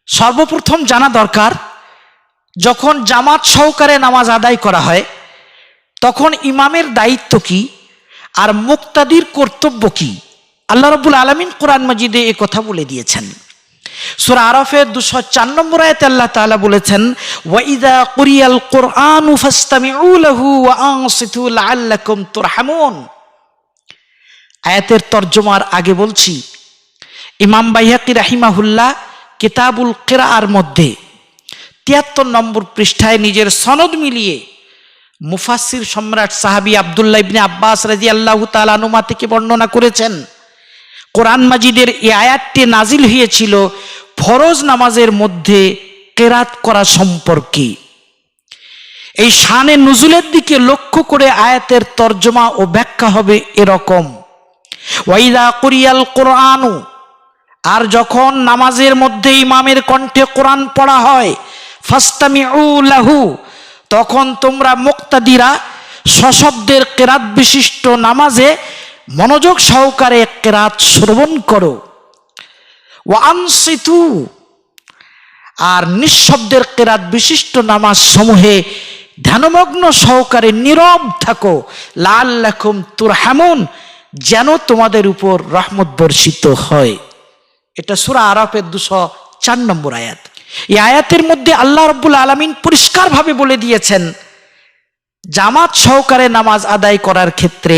সর্বপ্রথম জানা দরকার, যখন জামাত সহকারে নামাজ আদায় করা হয় তখন ইমামের দায়িত্ব কি আর মুক্তাদির কর্তব্য কি। আল্লাহ রাব্বুল আলামিন কোরআন মাজিদে এই কথা বলে দিয়েছেন। সূরা আরাফের 204 নম্বর আয়াতে আল্লাহ তাআলা বলেছেন, ওয়া ইযা কুরিয়াল কুরআনু ফাসতামিউ লাহু ওয়া আনসিতু লাআল্লাকুম তুরহামুন। আয়াতের তরজমার আগে বলছি, ইমাম বাইহাকি রাহিমাহুল্লাহ কিতাবুল কিরাআর মধ্যে 73 নম্বর পৃষ্ঠায় নিজের সনদ মিলিয়ে মুফাসসির সম্রাট সাহাবী আব্দুল্লাহ ইবনে আব্বাস রাদিয়াল্লাহু তাআলা আনহুমা থেকে বর্ণনা করেছেন, কোরআন মাজিদের এই আয়াতটি নাজিল হয়েছিল ফরজ নামাজের মধ্যে কেরাত করা সম্পর্কে। এই শানে নুজুলের দিকে লক্ষ্য করে আয়াতের তরজমা ও ব্যাখ্যা হবে এরকম, ওয়াইদা কুরিয়াল কুরআনু, আর যখন নামাজের মধ্যে ইমামের কণ্ঠে কোরআন পড়া হয়, ফাসতামিউ লাহু, তখন তোমরা মুক্তাদিরা সশব্দের কেরাত বিশিষ্ট নামাজে মনোযোগ সহকারে কেরাত শ্রবণ করো। ওয়া আনসিতু, আর নিঃশব্দের কেরাত বিশিষ্ট নামাজ সমূহে ধ্যানমগ্ন সহকারে নীরব থাকো, লাআল্লাকুম তুরহামুন, যেন তোমাদের উপর রহমত বর্ষিত হয়। এটা সূরা আরাফের 204 নম্বর আয়াত। এই আয়াতের মধ্যে আল্লাহ রাব্বুল আলামিন পরিষ্কারভাবে বলে দিয়েছেন, জামাত সহকারে নামাজ আদায় করার ক্ষেত্রে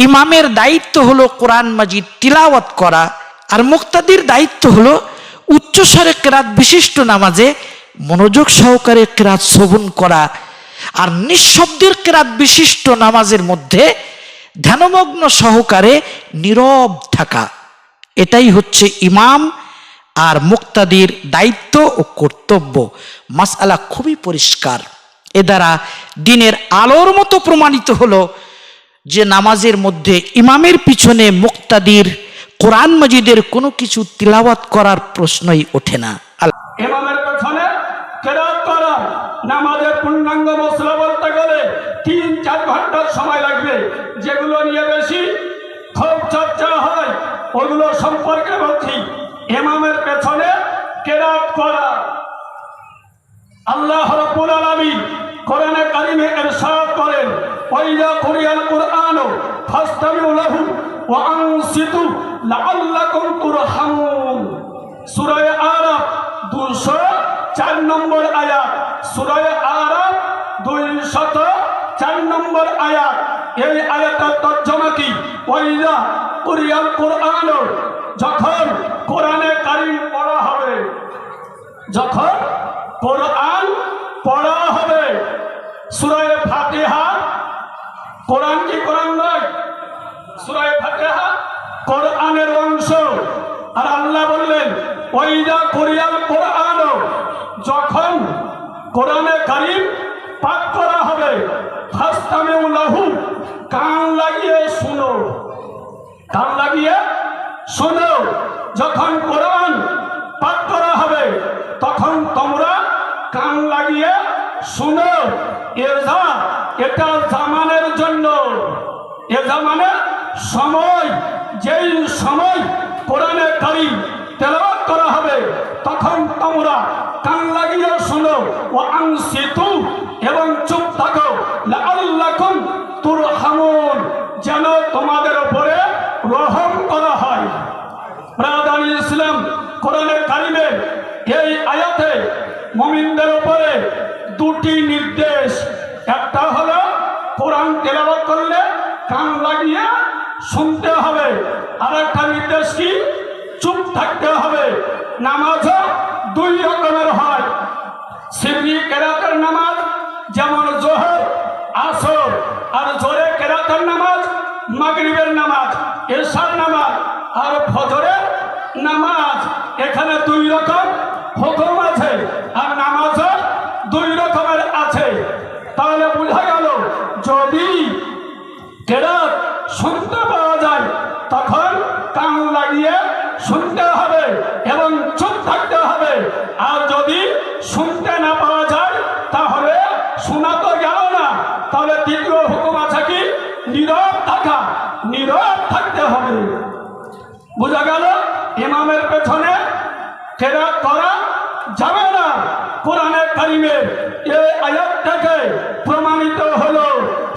ইমামের দায়িত্ব হলো কোরআন মাজিদ তিলাওয়াত করা, আর মুক্তাদির দায়িত্ব হলো উচ্চস্বরে কেরাত বিশিষ্ট নামাজে মনোযোগ সহকারে কেরাত শ্রবণ করা, আর নিঃশব্দের কেরাত বিশিষ্ট নামাজের মধ্যে ধ্যানমগ্ন সহকারে নীরব থাকা। এটাই হচ্ছে ইমাম আর মুক্তাদির দায়িত্ব ও কর্তব্য। মাসআলা খুবই পরিষ্কার। এ দ্বারা দ্বীনের আলোর মতো প্রমাণিত হলো যে নামাজের মধ্যে ইমামের পিছনে মুক্তাদির কোরআন মাজিদের কোনো কিছু তিলাওয়াত করার প্রশ্নই ওঠে না। ইমামের পেছনে কেরাত করা নামাজের পূর্ণাঙ্গ মসলা বলতে গেলে 3-4 ঘন্টার সময় লাগবে। যেগুলো নিয়ে বেশি খুব চর্চা হয় ওগুলো সম্পর্কে বলছি। ইমামের পেছনে কেরাত করা, আল্লাহ রাব্বুল আলামিন কোরআনে কারিমে ইরশাদ করেন, ওয়াইদা কুরিয়াল কুরআনু ফাসতামিউ লাহু ওয়া আনসিতু লাআল্লাকুম তুরহামুন। সূরা আরাফ 204 নম্বর আয়াত, সূরা আরাফ 204 নম্বর আয়াত। এই আয়াতের তর্জমা কি? ওয়াইদা কুরিয়াল কুরআনু, যখন কোরআনে কারিম পড়া হবে, যখন কোরআন পড়া হবে। সূরা ফাতিহা কোরআন কি কোরআন নয়? সূরা ফাতিহা কোরআনের অংশ। আর আল্লাহ বললেন, ওয়াইদা কুরিয়াল কুরআনু, যখন কোরআনে কারিম পাঠ করা হবে, ফাসতামিউ লাহু, কান লাগিয়ে শুনো, কান লাগিয়ে শোনো। যখন কোরআন পাঠ করা হবে তখন তোমরা কান লাগিয়ে শুনো। এটা জামানের জন্য, এ জামানের সময়, যেই সময় কোরআনে কারিম তেলাওয়াত করা হবে তখন তোমরা কান লাগিয়ে শোনো। ওয়া আনসিতু, এবং চুপ থাকো, লাআল্লাকুম তুরহামুন, যেন তোমাদের উপরে রহম করা হয়। ব্রাদার ইসলাম, কোরআনে কারিমের এই আয়াতে মুমিনদের উপরে দুটি নির্দেশ। একটা হলো কোরআন তেলাওয়াত করলে কান লাগিয়ে শুনতে হবে, আর একটা নির্দেশ কি? চুপ থাকতে হবে। নামাজও 2 রকমের হয়। সিররি কেরাতের নামাজ যেমন যোহর, আসর, আর জোরে কেরাতের নামাজ মাগরিবের নামাজ, এশার নামাজ আর ফজরের নামাজ। এখানে 2 রকম হুকুম আছে, আর নামাজও 2 রকমের আছে। তাহলে বোঝা গেল, যদি কেরাত শুনতে পাওয়া যায় তখন কান লাগিয়ে শুনতে হবে এবং চুপ থাকতে হবে। আর যদি শুনতে না পাওয়া যায় তাহলে শোনা তো গেল না, তাহলে দ্বিতীয় হুকুম আছে কি? নীরব থাকা, নীরব থাকতে হবে। বোঝা গেল ইমামের পেছনে কেরাত করা যাবে না। কোরআনে কারিমের এই আয়াতটাকে প্রমাণিত হলো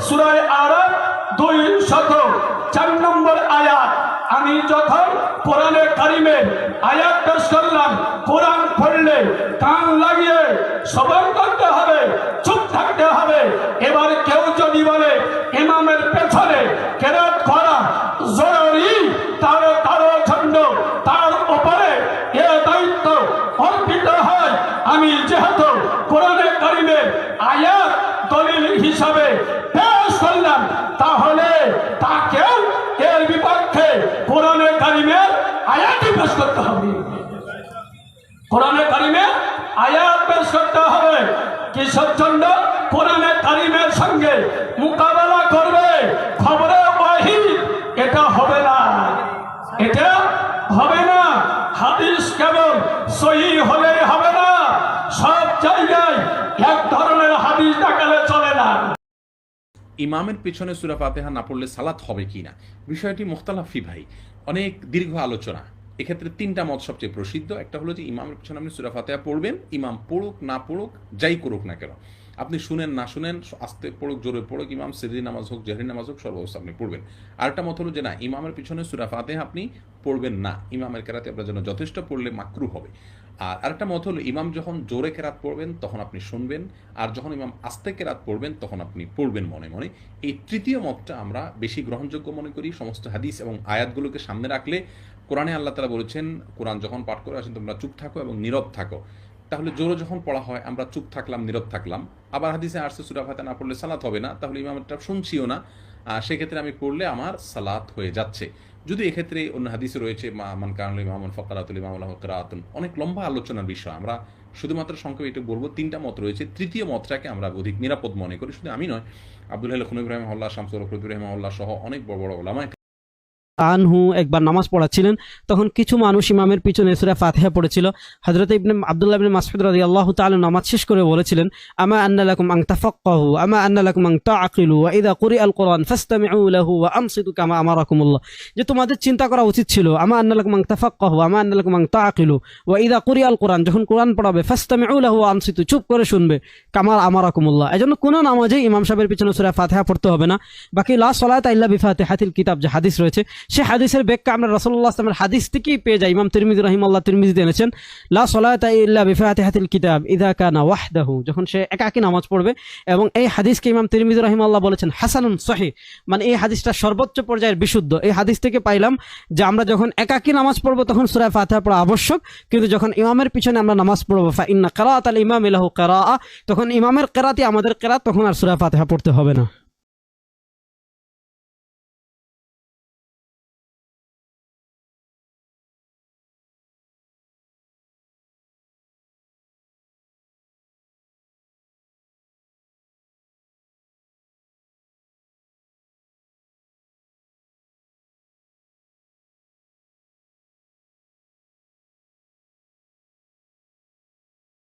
সূরা আরাফ 204 নম্বর আয়াত। আমি যখন কোরআনে কারিমের আয়াত পেশ করলাম, কোরআন পড়লে কান লাগিয়ে শ্রবণ করতে হবে, চুপ থাকতে হবে। এবার কেউ যদি বলে ইমামের পেছনে কেরাত করা জরুরি, তার জন্য তার উপরে এ দায়িত্ব অর্পিত হয়। আমি যেহেতু কোরআনে কারিমের আয়াত দলিল হিসাবে পেশ করলাম, তাহলে তাকেও এর বিপক্ষে কোরআনে কারিমের আয়াতই পেশ করতে হবে। কোরআনে কারিমের আয়াত পেশ করতে হবে। কিসের জন্য? কোরআনে কারিমের সঙ্গে মোকাবেলা করবে খবরে ওয়াহিদ। এটা হবে না, এটা হবে না। হাদিস কেবল সহিহ হলেই হবে না, সব জায়গায় এক ধরনের হাদিস দেখালে চলে না। ইমামের পেছনে সূরা ফাতিহা না পড়লে সালাত হবে কিনা, বিষয়টি মুখতালাফি ভাই, অনেক দীর্ঘ আলোচনা। এক্ষেত্রে তিনটা মত সবচেয়ে প্রসিদ্ধ। একটা হলো যে ইমামের পেছনে আপনি সূরা ফাতিহা পড়বেন, ইমাম পড়ুক না পড়ুক, যাই করুক না কেন, আপনি শুনেন না শুনেন, আস্তে পড়ুক জোরে পড়ুক, ইমাম সিররি নামাজ হোক জাহরি নামাজ হোক, সর্বাবস্থা আপনি পড়বেন। আরেকটা মত হলো যে না, ইমামের পিছনে সূরা ফাতিহা আপনি পড়বেন না, ইমামের কেরাতে আপনার জন্য যথেষ্ট, পড়লে মাকরু হবে। আর আরেকটা মত হলো ইমাম যখন জোরে কেরাত পড়বেন তখন আপনি শুনবেন, আর যখন ইমাম আস্তে কেরাত পড়বেন তখন আপনি পড়বেন মনে মনে। এই তৃতীয় মতটা আমরা বেশি গ্রহণযোগ্য মনে করি। সমস্ত হাদিস এবং আয়াতগুলোকে সামনে রাখলে কোরআনে আল্লাহ তাআলা বলেছেন, কোরআন যখন পাঠ করে আসেন তোমরা চুপ থাকো এবং নীরব থাকো। তাহলে জোরে যখন পড়া হয় আমরা চুপ থাকলাম, নীরব থাকলাম। আবার হাদিসে আসছে সূরা ফাতিহা না পড়লে সালাত হবে না, তাহলে ইমামটা শুনছিও না, সেক্ষেত্রে আমি পড়লে আমার সালাত হয়ে যাচ্ছে। যদি এক্ষেত্রে অন্য হাদিসে রয়েছে মান কানা লিল ইমাম ফাকারাতুল ইমাম লাহু কিরাআতুন, অনেক লম্বা আলোচনার বিষয়। আমরা শুধুমাত্র সংক্ষেপে এটা বলবো, তিনটা মত রয়েছে, তৃতীয় মতটাকে আমরা অধিক নিরাপদ মনে করি। শুধু আমি নয়, আব্দুল হাই খুনৈব রাহিমাহুল্লাহ, শামসুল হক রাহিমাহুল্লাহ সহ অনেক বড় বড় উলামা আনহু একবার নামাজ পড়াচ্ছিলেন, তখন কিছু মানুষ ইমামের পিছনে সূরা ফাতিহা পড়েছিল। হযরত ইবনে আব্দুল্লাহ ইবনে মাসউদ রাদিয়াল্লাহু তাআলা নামাজ শেষ করে বলেছিলেন, আমা আন্না লাকুম আন তাফাক্কাহু আমা আন্না লাকুম আন তাআকিলু ওয়া ইযা কুরিআল কুরআন ফাসতামিউ লাহু ওয়া আনসিতু কামা আমারাকুমুল্লাহ। যে তোমাদের চিন্তা করা উচিত ছিল, আমা আন্না লাকুম আন তাফাক্কাহু আমা আন্না লাকুম আন তাআকিলু ওয়া ইযা কুরিআল কুরআন, যখন কোরআন পড়াবে ফাসতামিউ লাহু ওয়া আনসিতু, চুপ করে শুনবে, কামা আমারাকুমুল্লাহ। এজন্য কোন নামাজে ইমাম সাহেবের পিছনে সূরা ফাতিহা পড়তে হবে না। বাকি লা সালাতা ইল্লা বিফাতিহাতিল কিতাব যে হাদিস রয়েছে, সেই হাদিসের ব্যাখ্যা আমরা রাসূলুল্লাহ সাল্লাল্লাহু আলাইহি ওয়াসাল্লামের হাদিস থেকেই পেয়ে যাই। ইমাম তিরমিজি রাহিমাহুল্লাহ তিরমিজিতে এনেছেন, লা সালাতা ইল্লা বিফাতিহাতিল কিতাব ইযা কানা ওয়াহদাহু, যখন সে একাকী নামাজ পড়বে। এবং এই হাদিসকে ইমাম তিরমিজি রাহিমাহুল্লাহ বলেছেন হাসানুন সহিহ, মানে এই হাদিসটা সর্বোচ্চ পর্যায়ের বিশুদ্ধ। এই হাদিস থেকে পাইলাম যে আমরা যখন একাকী নামাজ পড়বো তখন সূরা ফাতিহা পড়া আবশ্যক, কিন্তু যখন ইমামের পিছনে আমরা নামাজ পড়বো ফা ইন্না কিরাআতাল ইমামি লাহু কিরাআহ, তখন ইমামের কিরাআতই আমাদের কিরাআত, তখন আর সূরা ফাতিহা পড়তে হবে না।